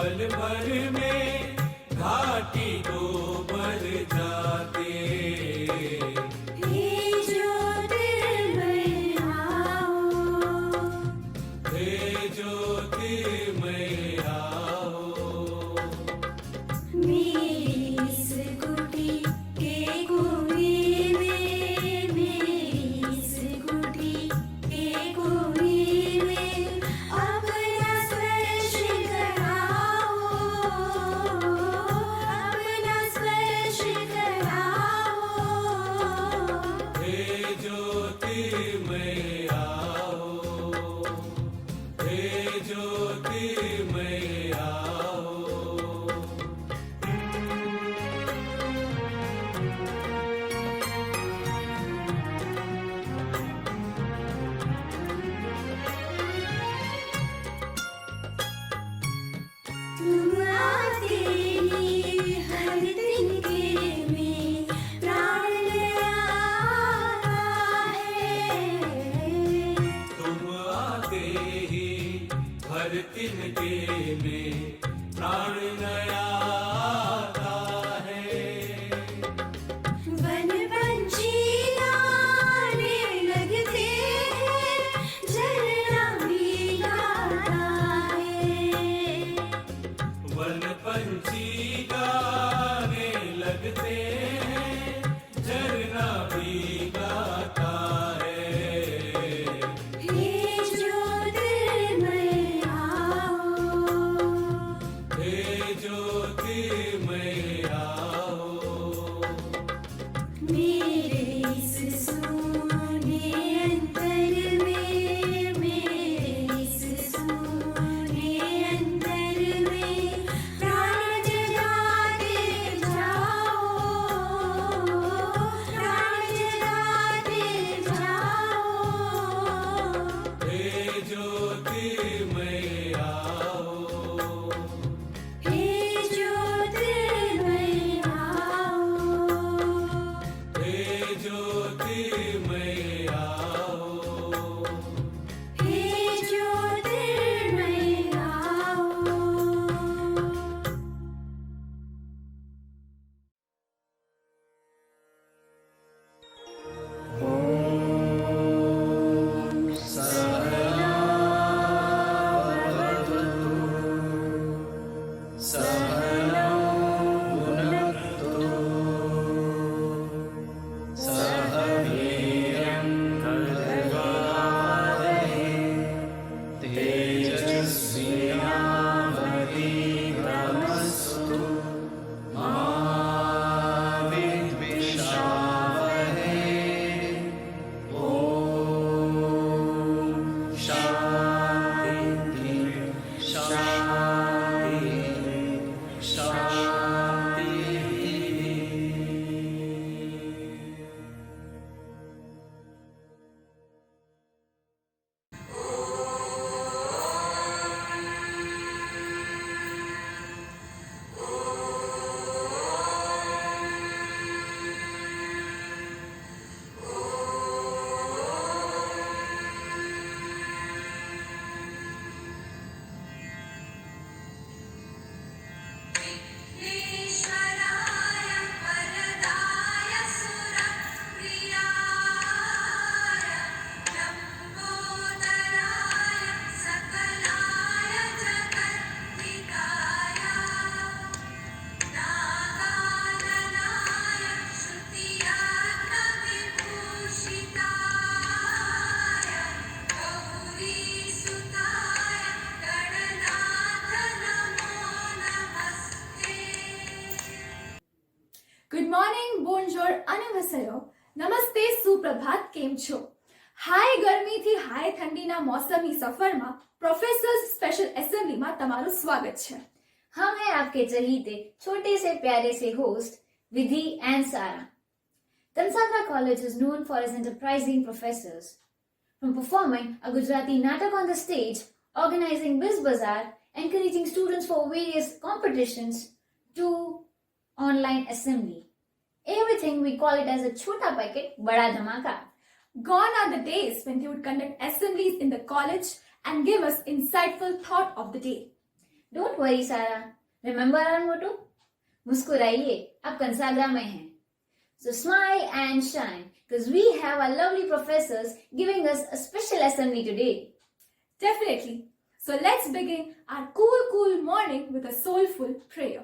पल भर में घाटी को भर जाते। हे ज्योतिर्मय आओ, हे ज्योतिर्मय आओ, मेरी इस कुटी के कुएं में, मेरी इस कुटी के कुएं में अपना स्पर्श कराओ, अपना स्पर्श कराओ। हे ज्योतिर्मय आओ, हे ज्योतिर्मय आओ। तुम आते ही हर तिनके में प्राण आता है। तुम आते ही हर तिनके में प्राण नया आता है। वन पंछी गाने लगते हैं, झरना भी गाता है। वन पंछी गाने लगते हैं, झरना भी गाता है। हे ज्योतिर्मय आओ, हे ज्योतिर्मय आओ, मेरे इस सोने अंतर में, मेरे इस सोने अंतर में प्राण जगाते जाओ, प्राण जगाते जाओ। हे ज्योतिर्मय आओ, हे ज्योतिर्मय आओ, हे ज्योतिर्मय आओ। हे ज्योतिर्मय आओ। ईश्वराय वरदाय सुरप्रियाय लम्बोदराय सकलाय जगद्धिताय नागाननाय श्रुतियात्मविभूषिताय गौरीसुताय गणनाथ नमो नमस्ते। ગુડ મોર્નિંગ, બોનજોર અને વસરો. નમસ્તે, સુપ્રભાત, કેમ છો? હાય ગરમીથી હાય ઠંડીના મૌસમી સફરમાં પ્રોફેસર્સ સ્પેશલ એસેમ્બલીમાં તમારું સ્વાગત છે. हम हैं आपके चहीते छोटे से प्यारे से होस्ट विधि एंड सारा. Tansakra College is known for its enterprising professors. From performing a Gujarati natak on the stage, organizing Biz Bazaar, encouraging students for various competitions, to online assembly. Everything we call it as a chota packet, bada dhamaka. Gone are the days when they would conduct assemblies in the college and give us insightful thought of the day. Don't worry सारा, remember our मोटो, मुस्कुराइए, आप कंसाग्रा में हैं. So smile and shine, because we have our lovely professors giving us a special assembly today. Definitely. So let's begin our cool morning with a soulful prayer.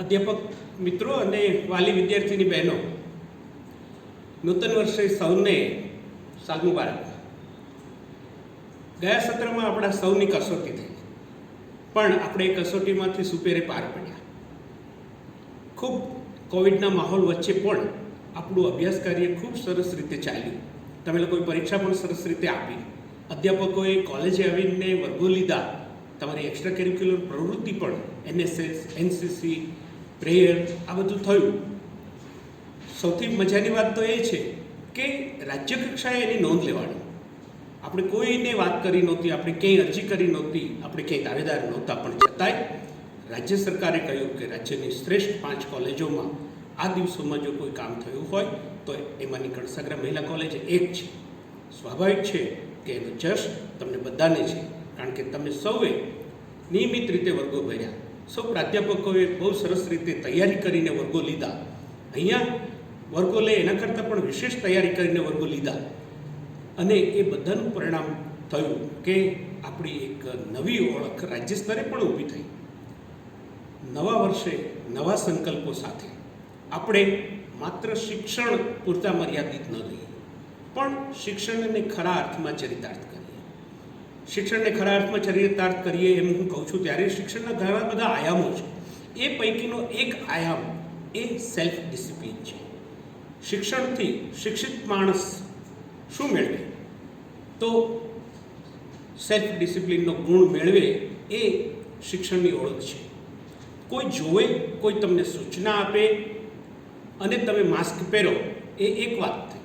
અધ્યાપક મિત્રો અને વાલી વિદ્યાર્થીની બહેનો, નૂતન વર્ષે સૌને સાલ મુબારક. ગયા સત્રમાં આપણા સૌની કસોટી થઈ, પણ આપણે એ કસોટીમાંથી સુપેરે પાર પડ્યા. ખૂબ કોવિડના માહોલ વચ્ચે પણ આપણું અભ્યાસ કાર્ય ખૂબ સરસ રીતે ચાલ્યું. તમે લોકોએ પરીક્ષા પણ સરસ રીતે આપી. અધ્યાપકોએ કોલેજે આવીને વર્ગો લીધા. તમારી એક્સ્ટ્રા કરિક્યુલર પ્રવૃત્તિ પણ NSS, NCC, પ્રેયર આ બધું થયું. સૌથી મજાની વાત તો એ છે કે રાજ્ય કક્ષાએ એની નોંધ લેવાની. આપણે કોઈને વાત કરી નહોતી, આપણે ક્યાંય અરજી કરી નહોતી, આપણે ક્યાંય દાવેદાર નહોતા, પણ છતાંય રાજ્ય સરકારે કહ્યું કે રાજ્યની શ્રેષ્ઠ 5 કોલેજોમાં આ દિવસોમાં જો કોઈ કામ થયું હોય તો એમાંની કણસાગરા મહિલા કોલેજ એક છે. સ્વાભાવિક છે કે એનો જશ તમને બધાને છે, કારણ કે તમે સૌએ નિયમિત રીતે વર્ગો ભર્યા. સૌ પ્રાધ્યાપકોએ બહુ સરસ રીતે તૈયારી કરીને વર્ગો લીધા. અહીંયા વર્ગો લે એના કરતાં પણ વિશેષ તૈયારી કરીને વર્ગો લીધા, અને એ બધાનું પરિણામ થયું કે આપણી એક નવી ઓળખ રાજ્ય સ્તરે પણ ઊભી થઈ. નવા વર્ષે નવા સંકલ્પો સાથે આપણે માત્ર શિક્ષણ પૂરતા મર્યાદિત ન રહીએ, પણ શિક્ષણને ખરા અર્થમાં ચરિતાર્થ કરીએ. શિક્ષણને ખરા અર્થમાં ચરિતાર્થ કરીએ એમ હું કહું છું ત્યારે શિક્ષણના ઘણા બધા આયામો છે. એ પૈકીનો એક આયામ એ સેલ્ફ ડિસિપ્લિન છે. શિક્ષણથી શિક્ષિત માણસ શું મેળવે? તો સેલ્ફ ડિસિપ્લિનનો ગુણ મેળવે એ શિક્ષણની ઓળખ છે. કોઈ જોવે, કોઈ તમને સૂચના આપે અને તમે માસ્ક પહેરો એ એક વાત થઈ,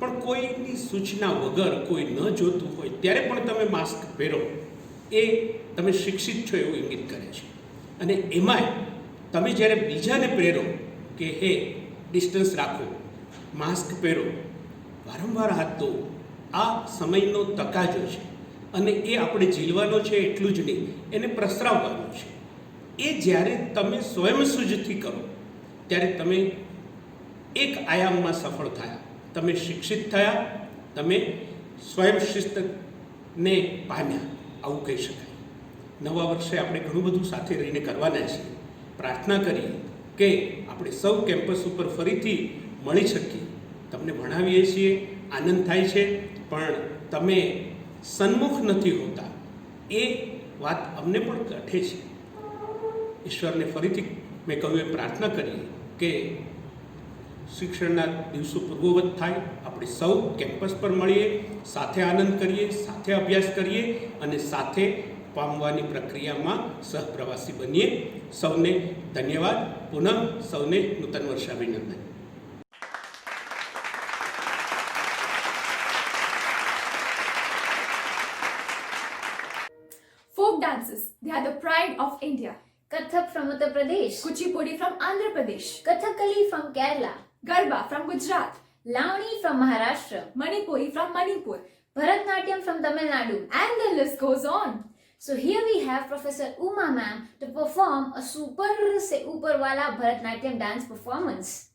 પણ કોઈની સૂચના વગર કોઈ ન જોતું હોય ત્યારે પણ તમે માસ્ક પહેરો એ તમે શિક્ષિત છો એવું ઇંગિત કરે છે. અને એમાંય તમે જ્યારે બીજાને પ્રેરો કે હે ડિસ્ટન્સ રાખો, માસ્ક પહેરો, વારંવાર હાથ ધોવો, આ સમયનો તકાજો છે અને એ આપણે ઝીલવાનો છે એટલું જ નહીં, એને પ્રસરાવવાનું છે. એ જ્યારે તમે સ્વયંસુજથી કરો ત્યારે તમે એક આયામમાં સફળ થયા, તમે શિક્ષિત થયા, તમે સ્વયં શિસ્તને પામ્યા, આવું કહી શકાય. નવા વર્ષે આપણે ઘણું બધું સાથે રહીને કરવાના છીએ. પ્રાર્થના કરીએ કે આપણે સૌ કેમ્પસ ઉપર ફરીથી મળી શકીએ. તમને ભણાવીએ છીએ, આનંદ થાય છે, પણ તમે સન્મુખ નથી હોતા એ વાત અમને પણ ગાંઠે છે. ઈશ્વરને ફરીથી મેં કહ્યું એ પ્રાર્થના કરીએ કે શિક્ષણના દિવસો પૂર્વવત થાય, આપણે સૌ કેમ્પસ પર મળીએ, સાથે આનંદ કરીએ, સાથે અભ્યાસ કરીએ અને સાથે પામવાની પ્રક્રિયામાં સહપ્રવાસી બનીએ. સૌને ધન્યવાદ. પુનઃ સૌને નૂતન વર્ષાભિનંદન. Folk dances, they are the pride of India. Kathak from Uttar Pradesh, Kuchipudi from Andhra Pradesh, Kathakali from Kerala, Garba from Gujarat, Lavani from Maharashtra, Manipuri from Manipur, Bharatnatyam from Tamil Nadu. and the list goes on. So here we have Professor Uma ma'am to perform a super se upar wala Bharatnatyam dance performance.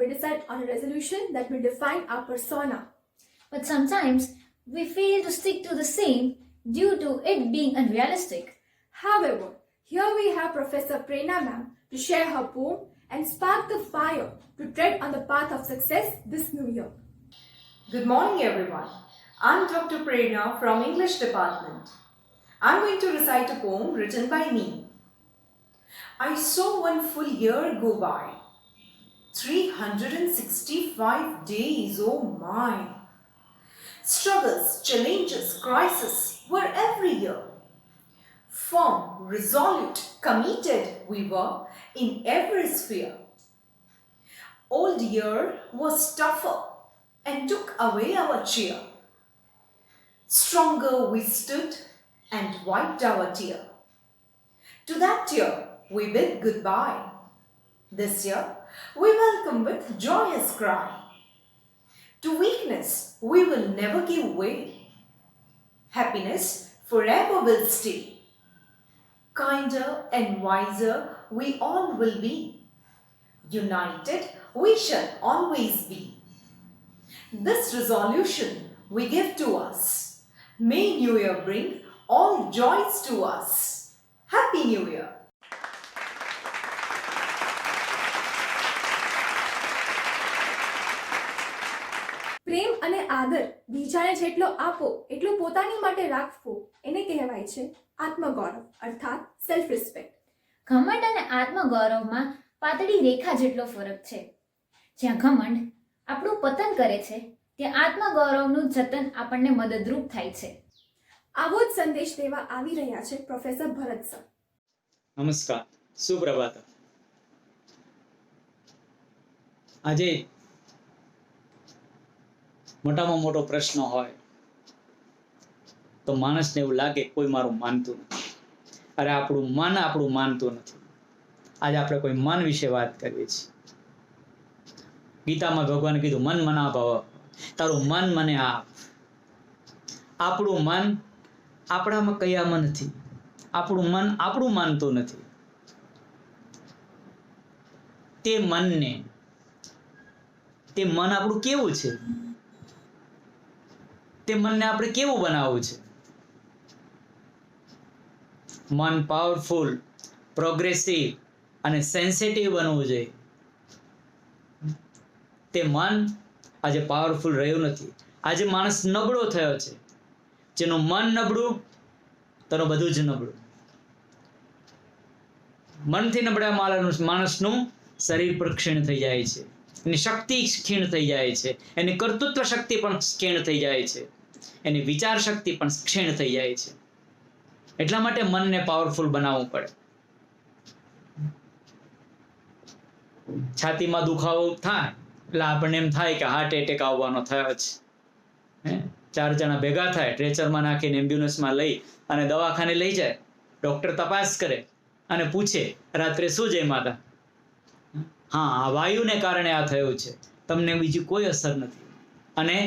we decide on a resolution that will define our persona. But sometimes we fail to stick to the same due to it being unrealistic. However, here we have Professor Prerna ma'am to share her poem and spark the fire to tread on the path of success this new year. Good morning, everyone. I'm Dr. Prerna from English Department. I'm going to recite a poem written by me. I saw one full year go by. 365 days, oh my. Struggles, challenges, crises were every year. Firm, resolute, committed we were in every sphere. Old year was tougher and took away our cheer. Stronger we stood and wiped our tear. To that year we bid goodbye. This year we welcome with joyous cry. To weakness we will never give way. Happiness forever will stay. Kinder and wiser we all will be. United we shall always be. This resolution we give to us. May New Year bring all joys to us. Happy New Year! પ્રેમ અને આદર બીજાને જેટલો આપો એટલો પોતાની માટે રાખવો એને કહેવાય છે આત્મગૌરવ અર્થાત સેલ્ફ રિસ્પેક્ટ. ઘમંડ અને આત્મગૌરવમાં પાતળી રેખા જેટલો ફરક છે. જ્યાં ઘમંડ આપણું પતન કરે છે ત્યાં આત્મગૌરવનું જતન આપણને મદદરૂપ થાય છે. આવો જ સંદેશ દેવા આવી રહ્યા છે પ્રોફેસર ભરત સર. નમસ્કાર, સુપ્રભાત. આજે મોટામાં મોટો પ્રશ્ન હોય તો માણસને એવું લાગે કોઈ મારું માનતું નથી. અરે આપણું મન આપણું માનતું નથી. આજે આપણે કોઈ મન વિશે વાત કરીએ છીએ. ગીતામાં ભગવાને કીધું મન મના ભવ, તારું મન મને આપ. આપણું મન આપણામાં કયામાં નથી. આપણું મન આપણું માનતું નથી. તે મનને તે મન આપણું કેવું છે, તે મનને આપણે કેવું બનાવવું છે. મન પાવરફુલ, પ્રોગ્રેસિવ અને સેન્સિટિવ બનવું જોઈએ. તે મન આજે પાવરફુલ રહ્યું નથી. આજે માણસ નબળો થયો છે. જેનું મન નબળું તેનું બધું જ નબળું. મનથી નબળા માણસનું શરીર પર ક્ષીણ થઈ જાય છે. એની શક્તિ ક્ષીણ થઈ જાય છે. એની કર્તૃત્વ શક્તિ પણ ક્ષીણ થઈ જાય છે. એની વિચાર શક્તિ પણ ક્ષીણ થઈ જાય છે. એટલા માટે મનને પાવરફુલ બનાવવું પડે. છાતીમાં દુખાવો થાય એટલે આપણને એમ થાય કે હાર્ટ એટેક આવવાનો થયો છે. 4 જણા ભેગા થાય, ટ્રેચરમાં નાખીને એમ્બ્યુલન્સમાં લઈ અને દવાખાને લઈ જાય. ડૉક્ટર તપાસ કરે અને પૂછે રાત્રે શું જમ્યા હતા? હા, આ વાયુને કારણે આ થયું છે, તમને બીજી કોઈ અસર નથી. અને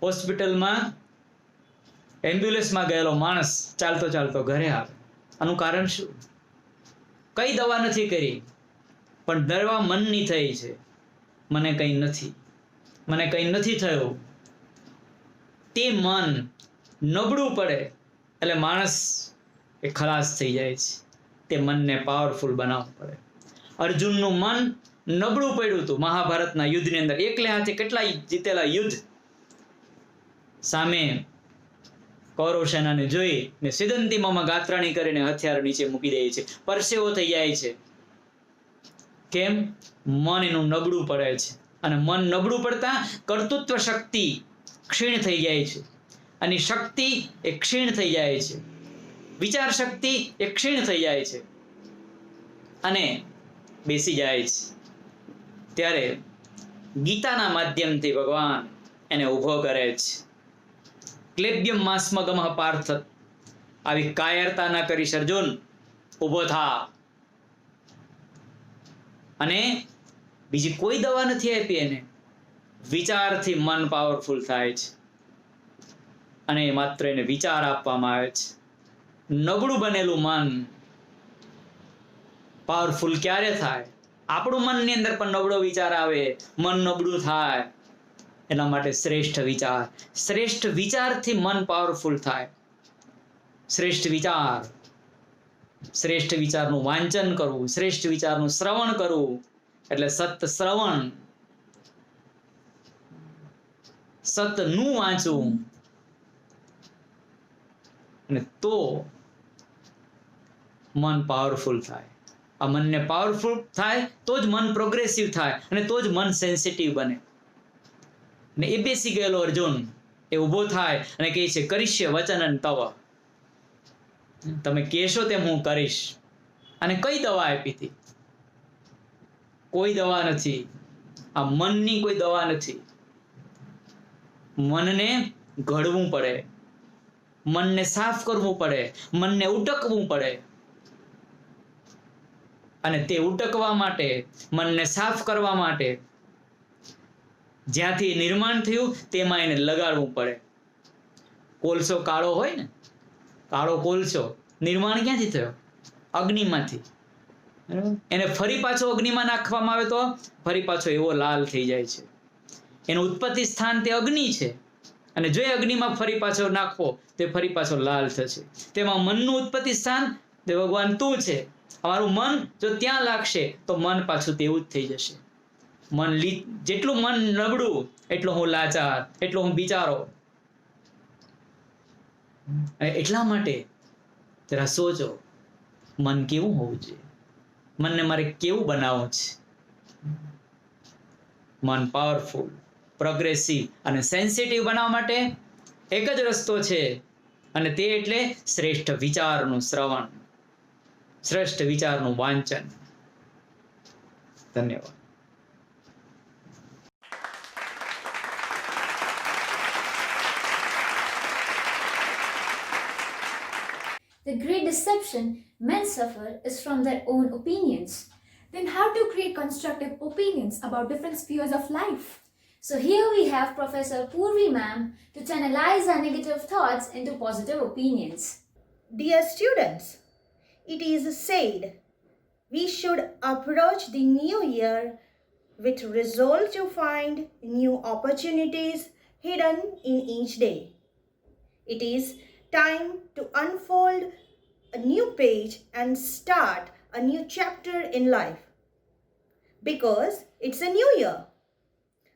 હોસ્પિટલમાં એમ્બ્યુલન્સમાં ગયેલો માણસ ચાલતો ચાલતો ઘરે આવે. આનું કારણ શું? કઈ દવા નથી કરી, પણ દવા મનની થઈ છે. મને કંઈ નથી, મને કંઈ નથી થયું. તે મન નબળું પડે એટલે માણસ એ ખલાસ થઈ જાય છે. તે મનને પાવરફુલ બનાવવું પડે. અર્જુનનું મન નબળું પડ્યું હતું મહાભારતના યુદ્ધની અંદર. એકલે હાથે કેટલા જીતેલા યુદ્ધ સામે કૌરવ સેનાને જોઈ ને સિદંતીમાં ગાત્રાણી કરીને હથિયાર નીચે મૂકી દે છે. પરસેવો થઈ જાય છે. કેમ? મન એનું નબળું પડે છે. અને મન નબળું પડતા કર્તૃત્વ શક્તિ ક્ષીણ થઈ જાય છે. અને શક્તિ એ ક્ષીણ થઈ જાય છે. વિચાર શક્તિ એ ક્ષીણ થઈ જાય છે અને બેસી જાય છે. ત્યારે ગીતાના માધ્યમથી ભગવાન એને ઊભો કરે છે. ક્લેબ્યમ માસ્મગમઃ પાર્થ, આવી કાયરતા ન કરીશ અર્જુન, ઊભો થા. અને બીજી કોઈ દવા નથી આપી એને. વિચારથી મન પાવરફુલ થાય છે અને માત્ર એને વિચાર આપવામાં આવે છે. નબળું બનેલું મન પાવરફુલ ક્યારે થાય? આપણું મનની અંદર પણ નબળો વિચાર આવે, મન નબળું થાય, એના માટે શ્રેષ્ઠ વિચારથી મન પાવરફુલ થાય. શ્રેષ્ઠ વિચારનું વાંચન કરવું, શ્રેષ્ઠ વિચારનું શ્રવણ કરવું, એટલે સત શ્રવણ, સતનું વાંચવું, અને તો મન પાવરફુલ થાય. આ મનને પાવરફુલ થાય તો જ મન પ્રોગ્રેસિવ થાય, અને તો જ મન સેન્સિટિવ બને. ને એ બેસી ગયેલો અર્જુન એ ઊભો થાય અને કહે છે, કરીશ્ય વચનન તવ, તમે કહેશો તેમ હું કરીશ. અને કઈ દવા આપી હતી? કોઈ દવા નથી. આ મનની કોઈ દવા નથી. મનને ઘડવું પડે, મનને સાફ કરવું પડે, મનને ઉટકવું પડે. અને તે ઉટકવા માટે, મનને સાફ કરવા માટે જ્યાંથી નિર્માણ થયું તેમાં એને લગાડવું પડે. કોલસો કાળો હોય ને, કાળો કોલસો નિર્માણ ક્યાંથી થયો? અગ્નિમાંથી. એને ફરી પાછો અગ્નિમાં નાખવામાં આવે તો ફરી પાછો એવો લાલ થઈ જાય છે. એનું ઉત્પત્તિ સ્થાન તે અગ્નિ છે, અને જો એ અગ્નિમાં ફરી પાછો નાખવો તે ફરી પાછો લાલ થશે. તેમાં મનનું ઉત્પત્તિ સ્થાન તે ભગવાન તું છે. અમારું મન જો ત્યાં લાગશે તો મન પાછું તેવું જ થઈ જશે. જેટલું મન નબળું એટલો હું લાચાર, એટલો હું બિચારો. અને એટલા માટે જરા સોચો, મન કેવું હોવું જોઈએ, મનને મારે કેવું બનાવવું છે. મન પાવરફુલ, પ્રોગ્રેસિવ અને સેન્સિટિવ બનાવવા માટે એક જ રસ્તો છે, અને તે એટલે શ્રેષ્ઠ વિચારનું શ્રવણ, શ્રેષ્ઠ વિચારનું વાંચન. ધન્યવાદ. The great deception men suffer is from their own opinions. Then how to create constructive opinions about different spheres of life? So here we have Professor Purvi ma'am to channelize our negative thoughts into positive opinions. Dear students, it is said we should approach the new year with resolve to find new opportunities hidden in each day. It is time to unfold a new page and start a new chapter in life, because it's a new year.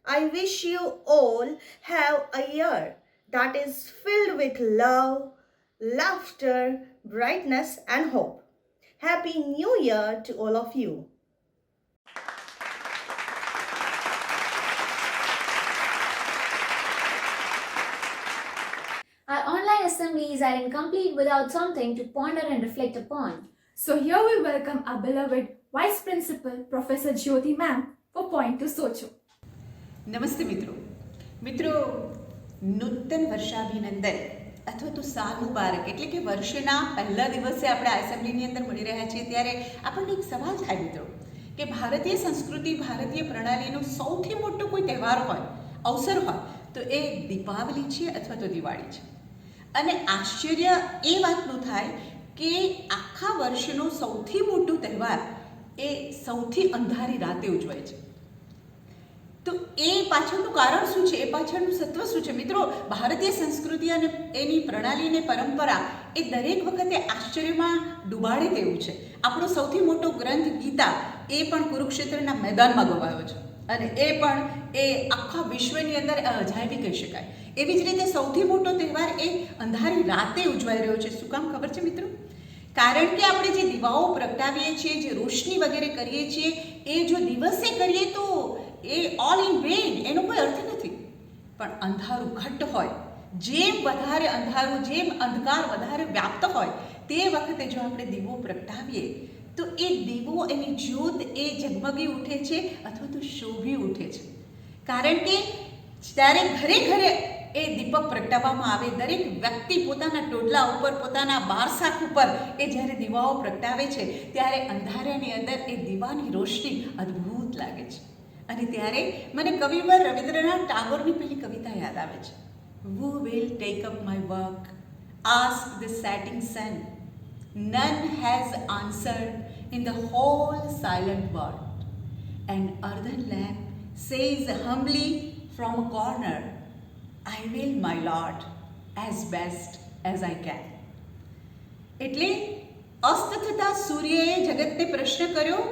I wish you all have a year that is filled with love, laughter, brightness and hope. Happy New Year to all of you. Our online assemblies are incomplete without something to ponder and reflect upon. So here we welcome our beloved Vice Principal Professor Jyoti ma'am for Point to Socho. નમસ્તે મિત્રો નૂતન વર્ષાભિનંદન અથવા તો સાલ મુબારક. એટલે કે વર્ષના પહેલા દિવસે આપણે આ એસેમ્બલીની અંદર મળી રહ્યા છીએ ત્યારે આપણને એક સવાલ થાય મિત્રો કે ભારતીય સંસ્કૃતિ, ભારતીય પ્રણાલીનો સૌથી મોટો કોઈ તહેવાર હોય, અવસર હોય તો એ દીપાવલી છે અથવા તો દિવાળી છે. અને આશ્ચર્ય એ વાતનું થાય કે આખા વર્ષનો સૌથી મોટો તહેવાર એ સૌથી અંધારી રાતે ઉજવાય છે. તો એ પાછળનું કારણ શું છે, એ પાછળનું સત્વ શું છે મિત્રો? ભારતીય સંસ્કૃતિ અને એની પ્રણાલીને પરંપરા એ દરેક વખતે આશ્ચર્યમાં ડૂબાડે તેવું છે. આપણો સૌથી મોટો ગ્રંથ ગીતા એ પણ કુરુક્ષેત્રના મેદાનમાં ગવાયો છે, અને એ પણ એ આખા વિશ્વની અંદર અજાયબી કહી શકાય. એવી જ રીતે સૌથી મોટો તહેવાર એ અંધારી રાતે ઉજવાઈ રહ્યો છે. શું કામ ખબર છે મિત્રો? કારણ કે આપણે જે દીવાઓ પ્રગટાવીએ છીએ, જે રોશની વગેરે કરીએ છીએ, એ જો દિવસે કરીએ તો એ ઓલ ઇન વેન, એનો કોઈ અર્થ નથી. પણ અંધારું ઘટ્ટ હોય, જેમ વધારે અંધારું, જેમ અંધકાર વધારે વ્યાપ્ત હોય તે વખતે જો આપણે દીવો પ્રગટાવીએ તો એ દીવો, એની જ્યોત એ ઝગમગી ઉઠે છે અથવા તો શોભી ઉઠે છે. કારણ કે જ્યારે ઘરે ઘરે એ દીપક પ્રગટાવવામાં આવે, દરેક વ્યક્તિ પોતાના ટોડલા ઉપર, પોતાના બારસાખ ઉપર એ જ્યારે દીવાઓ પ્રગટાવે છે ત્યારે અંધારાની અંદર એ દીવાની રોશની અદ્ભુત લાગે છે. અને ત્યારે મને કવિવર રવિન્દ્રનાથ ટાગોરની પેલી કવિતા યાદ આવે છે. Who will take up my work? Ask the setting sun. None has answered in the whole silent world. An earthen lamp says humbly from a corner, I will, my Lord, as best as I can. એટલે અસ્ત થતા સૂર્યએ જગતને પ્રશ્ન કર્યો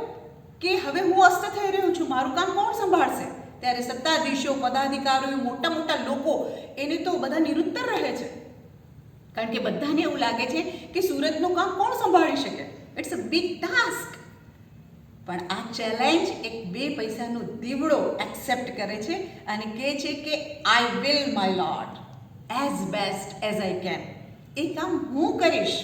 કે હવે હું અસ્ત થઈ રહ્યો છું, મારું કામ કોણ સંભાળશે? ત્યારે સત્તાધીશો, પદાધિકારીઓ, મોટા મોટા લોકો એને તો બધા નિરુત્તર રહે છે, કારણ કે બધાને એવું લાગે છે કે સુરતનું કામ કોણ સંભાળી શકે? It's a big task. પણ આ ચેલેન્જ એક 2 પૈસાનો દીવડો એક્સેપ્ટ કરે છે અને કહે છે કે I will, my lord, as best as I can. એ કામ હું કરીશ,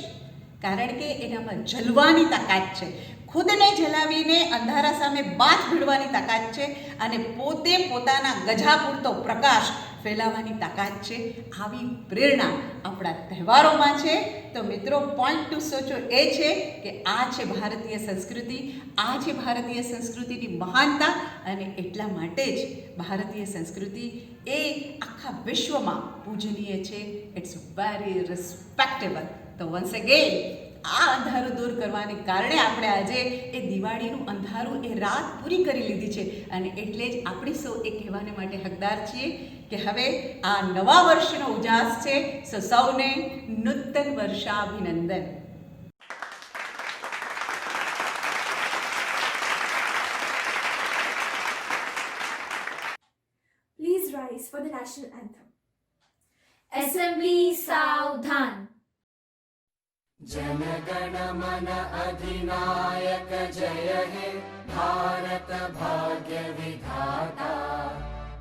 કારણ કે એનામાં જલવાની તાકાત છે, ખુદને જલાવીને અંધારા સામે બાથ ભીડવાની તાકાત છે અને પોતે પોતાના ગજા પૂરતો પ્રકાશ ફેલાવવાની તાકાત છે. આવી પ્રેરણા આપણા તહેવારોમાં છે. તો મિત્રો, પોઈન્ટ ટુ સોચો એ છે કે આ છે ભારતીય સંસ્કૃતિ, આ છે ભારતીય સંસ્કૃતિની મહાનતા, અને એટલા માટે જ ભારતીય સંસ્કૃતિ એ આખા વિશ્વમાં પૂજનીય છે. It's very respectable. તો વન્સ અગેન આ અંધારું દૂર કરવાને કારણે આપણે આજે એ દિવાળીનું અંધારું, એ રાત પૂરી કરી લીધી છે, અને એટલે જ આપણે સૌ એ કહેવાને માટે હકદાર છીએ કે હવે આ નવા વર્ષનો ઉજાસ છે. સૌને નૂતન વર્ષાભિનંદન. Please rise for the national anthem. Assembly सावधान. जनगण मन अधिनायक जय हे भारत भाग्य विधाता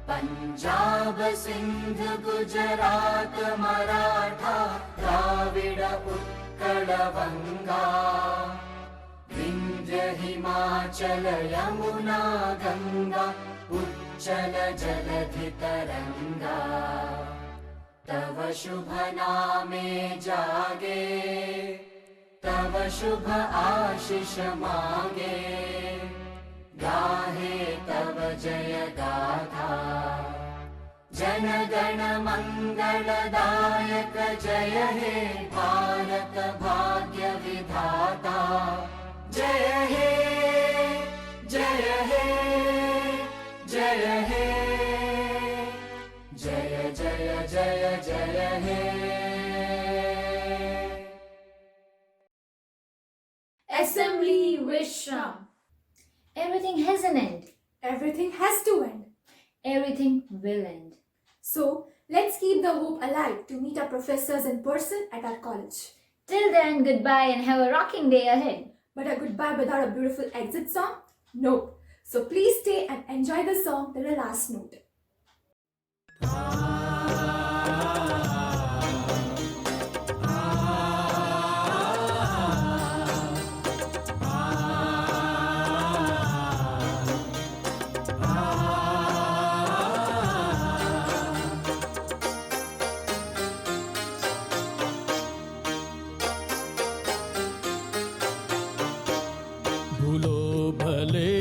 पंजाब सिंध गुजरात मराठा द्राविड उत्कल बंगा विंध्य हिमाचल यमुना गंगा उच्चल जलधि तरंगा तव शुभ नामे जागे तव शुभ आशीष मांगे गाहे तव जय गाथा जन गण मंगलदायक जय हे भारत भाग्य विधाता जय हे जय हे जय हे जय जय जय जय हे. Assembly Vishram. Everything has an end. Everything has to end. Everything will end. So, let's keep the hope alive to meet our professors in person at our college. Till then, goodbye and have a rocking day ahead. But a goodbye without a beautiful exit song? Nope. So please stay and enjoy the song till the last note. ભૂલો ભલે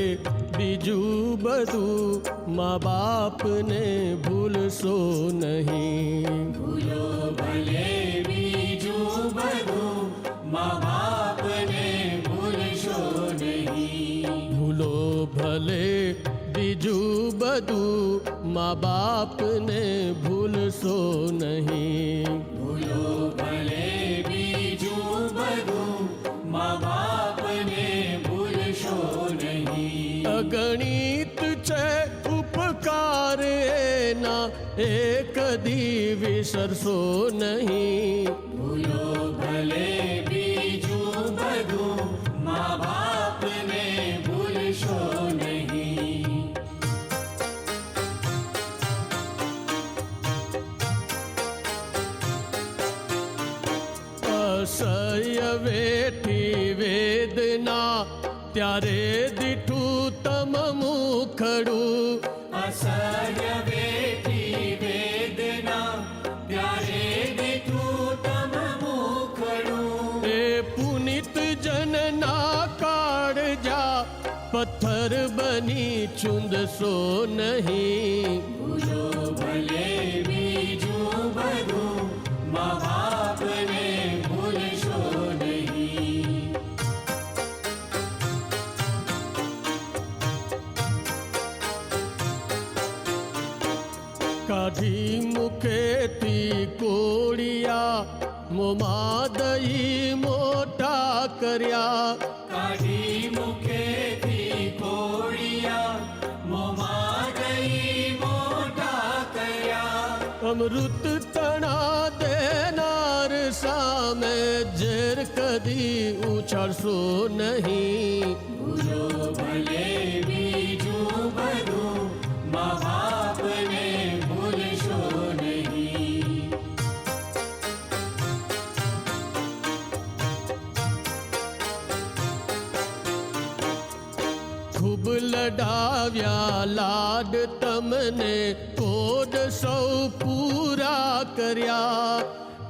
બીજું બધું મા બાપને ભૂલશો નહીં. ભૂલો ભલે બીજું બધું મા બાપને ભૂલશો નહીં. ભૂલો ભલે બીજું બધું મા બાપને ભૂલશો નહીં. ભૂલો ભલે બીજું બધું મા બાપને ભૂલશો નહીં. અગણિત છે ઉપકાર એના એ કદી વિસરશો નહીં. ભૂલો ભલે બીજું બધું મા બાપને ભૂલશો નહીં. અસહ્ય વેઠી વેદના ત્યારે દીઠું તમ મુખડું. અસહ્ય વેઠી વેદના ત્યારે દીઠું તમ મુખડું. એ પુનિત જનના કાળજા પથ્થર બની ચૂંદશો નહીં. ભૂલો ભલે બીજું બધું મા બાપને ભૂલશો નહીં. મુખેથી કોળિયા મોમાં દઈ મોટા કર્યા. કાઢી મુખેથી કોળિયા મોમાં દઈ મોટા કર્યા. અમૃત તણા દેનાર સામે ઝેર કદી ઉછાળશો નહીં. ભૂલો ભલે બીજું બધું મા બાપને ભૂલશો નહીં. ખૂબ લડાવ્યા લાડ તમને કોડ સૌ પૂરા કર્યા.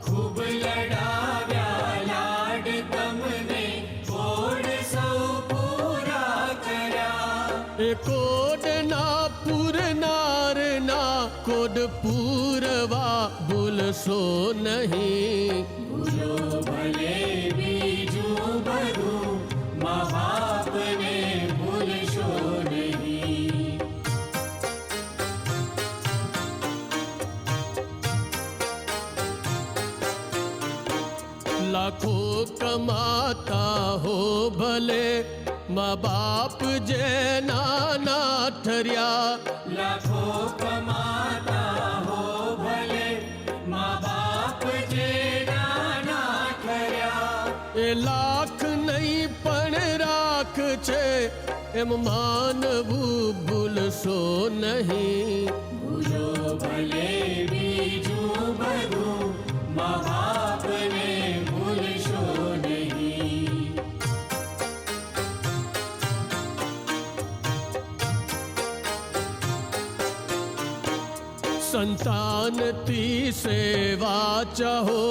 ખૂબ લડાવ્યા લાડ તમને કોડ સૌ પૂરા કર્યા. એ કોડના પૂરનારના કોડ પૂરવા ભૂલશો નહીં. ભૂલો ભલે બીજું બધું મા બાપને ભૂલશો નહીં. લાખો કમાતા હો ભલે મા બાપ જે નાના ઠર્યા. લાખો કમાતા હો ભલે મા બાપ જે નાના ઠર્યા. એ લાખ નહીં પણ રાખ છે એમ માનવું ભૂલશો નહીં. ભૂલો ભલે બીજું બધું મા બાપને ભૂલશો નહીં. સંતાનથી સેવા ચાહો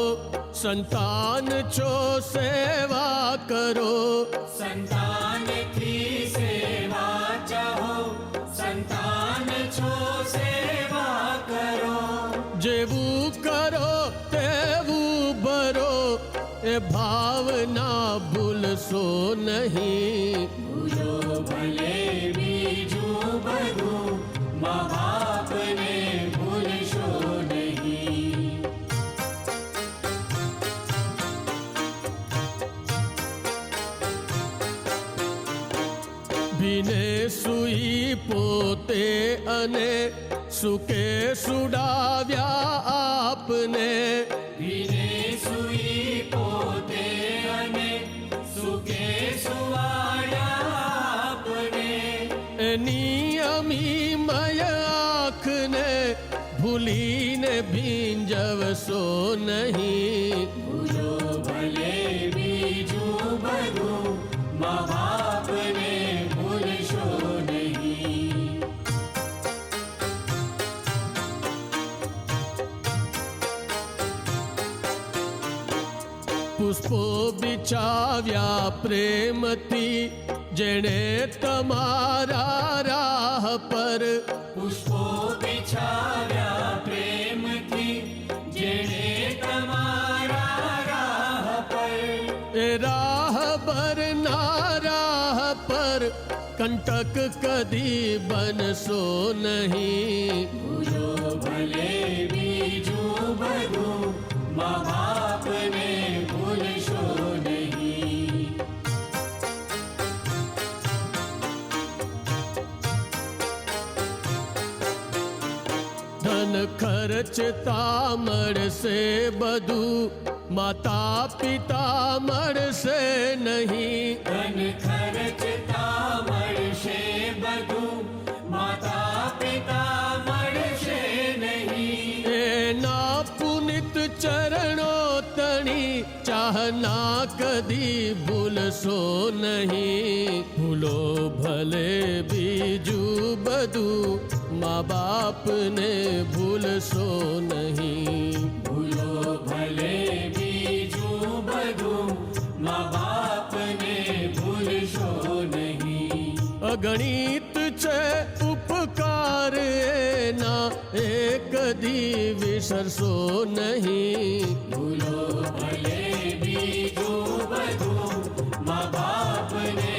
સંતાન છો સેવા કરો. સંતાનથી સેવા ચાહો સંતાન છો સેવા કરો. જેવું કરો તેવું ભરો એ ભાવના ભૂલશો નહીં. ભૂલો ભલે બીજું બધું મા બાપને ભૂલશો નહીં. ભીને સુઈ પોતે અને સુકે સુડાવ્યા આપને. ભીને સુઈ પોતે અને સુકે સુવાડ્યા આપને. નિયમી મય આંખને ભૂલીને ભીંજવશો નહીં. ભૂલો ભલે બીજું બધું મા બાપને ભૂલશો નહીં. પુષ્પો બિછાવ્યા પ્રેમથી જેણે તમારા રાહ પર. પુષ્પો બિછાવ્યા પ્રેમથી જેણે તમારા રાહ પર. એ રાહ બરના રાહ પર કંટક કદી બનશો નહીં. ભૂલો ભલે બીજું બધું મા બાપને ભૂલશો નહીં. ધન ખર્ચતા મળશે બધું માતા પિતા મળશે નહીં. ધન ખર્ચતા મળશે બધું માતા પિતા મળશે નહીં. એના પુનિત ચરણો તણી ચાહના કદી ભૂલશો નહીં. ભૂલો ભલે બીજું બધું મા બાપને ભૂલશો નહીં. ભૂલો ભલે બીજું બધું મા બાપને ભૂલશો નહીં. અગણિત છે ઉપકાર એના એ કદી વિસરશો નહીં. ભૂલો ભલે બીજું બધું મા બાપને